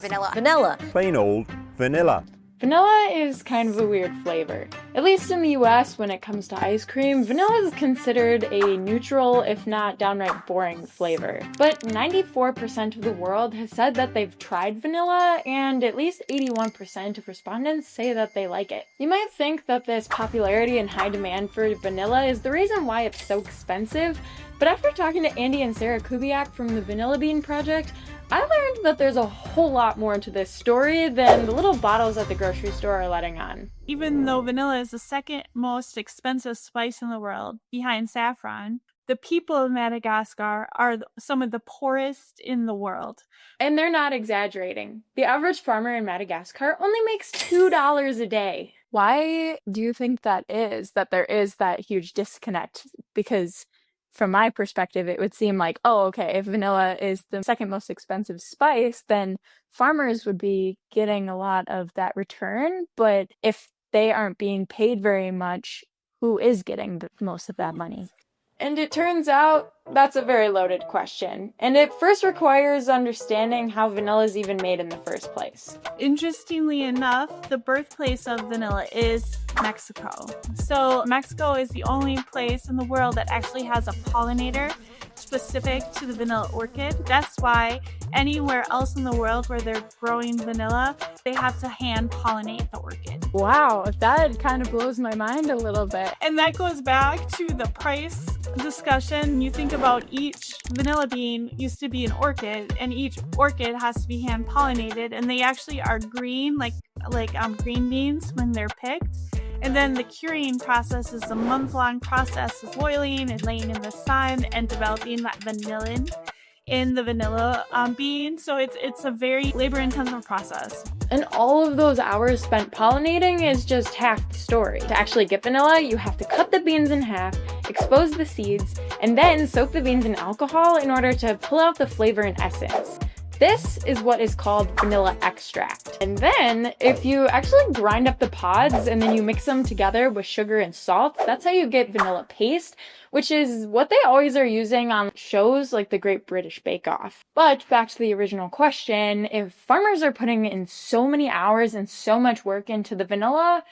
Vanilla. Vanilla. Plain old vanilla. Vanilla is kind of a weird flavor. At least in the US, when it comes to ice cream, vanilla is considered a neutral, if not downright boring flavor. But 94% of the world has said that they've tried vanilla, and at least 81% of respondents say that they like it. You might think that this popularity and high demand for vanilla is the reason why it's so expensive, but after talking to Andy and Sara Kubiak from the Vanilla Bean Project, I learned that there's a whole lot more to this story than the little bottles at the grocery store are letting on. Even though vanilla is the second most expensive spice in the world, behind saffron, the people of Madagascar are some of the poorest in the world. And they're not exaggerating. The average farmer in Madagascar only makes $2 a day. Why do you think that is, that there is that huge disconnect? Because from my perspective, it would seem like, oh, okay, if vanilla is the second most expensive spice, then farmers would be getting a lot of that return. But if they aren't being paid very much, who is getting the most of that money? And it turns out that's a very loaded question. And it first requires understanding how vanilla is even made in the first place. Interestingly enough, the birthplace of vanilla is Mexico. So Mexico is the only place in the world that actually has a pollinator specific to the vanilla orchid. That's why anywhere else in the world where they're growing vanilla, they have to hand pollinate the orchid. Wow, that kind of blows my mind a little bit. And that goes back to the price discussion. You think about each vanilla bean used to be an orchid, and each orchid has to be hand pollinated, and they actually are green, like green beans when they're picked. And then the curing process is a month-long process of boiling and laying in the sun and developing that vanillin in the vanilla bean. So it's a very labor-intensive process. And all of those hours spent pollinating is just half the story. To actually get vanilla, you have to cut the beans in half, expose the seeds, and then soak the beans in alcohol in order to pull out the flavor and essence. This is what is called vanilla extract. And then, if you actually grind up the pods and then you mix them together with sugar and salt, that's how you get vanilla paste, which is what they always are using on shows like the Great British Bake Off. But back to the original question, if farmers are putting in so many hours and so much work into the vanilla,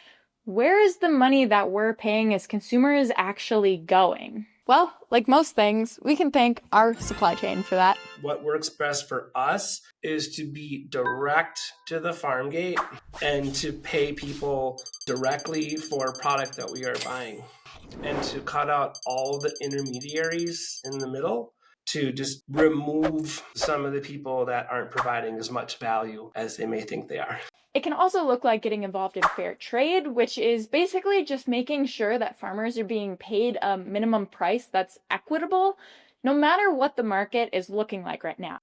where is the money that we're paying as consumers actually going? Well, like most things, we can thank our supply chain for that. What works best for us is to be direct to the farm gate and to pay people directly for a product that we are buying, and to cut out all the intermediaries in the middle, to just remove some of the people that aren't providing as much value as they may think they are. It can also look like getting involved in fair trade, which is basically just making sure that farmers are being paid a minimum price that's equitable, no matter what the market is looking like right now.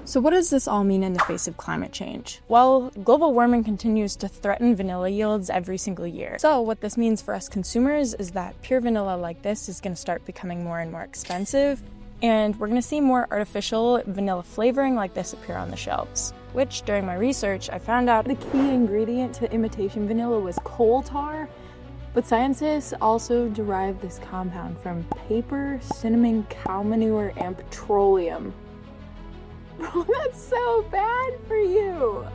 So what does this all mean in the face of climate change? Well, global warming continues to threaten vanilla yields every single year. So what this means for us consumers is that pure vanilla like this is going to start becoming more and more expensive, and we're going to see more artificial vanilla flavoring like this appear on the shelves. Which, during my research, I found out the key ingredient to imitation vanilla was coal tar, but scientists also derived this compound from paper, cinnamon, cow manure, and petroleum. Oh, that's so bad for you!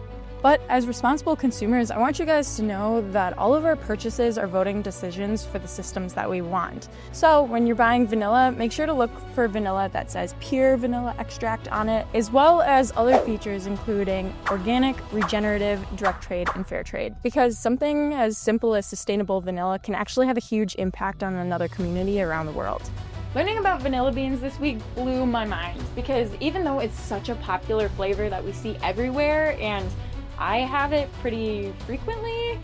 But as responsible consumers, I want you guys to know that all of our purchases are voting decisions for the systems that we want. So when you're buying vanilla, make sure to look for vanilla that says pure vanilla extract on it, as well as other features including organic, regenerative, direct trade, and fair trade. Because something as simple as sustainable vanilla can actually have a huge impact on another community around the world. Learning about vanilla beans this week blew my mind, because even though it's such a popular flavor that we see everywhere, and I have it pretty frequently,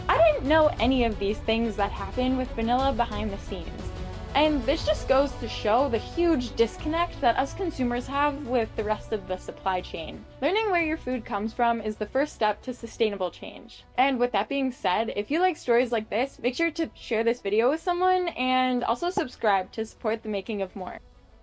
I didn't know any of these things that happen with vanilla behind the scenes. And this just goes to show the huge disconnect that us consumers have with the rest of the supply chain. Learning where your food comes from is the first step to sustainable change. And with that being said, if you like stories like this, make sure to share this video with someone and also subscribe to support the making of more.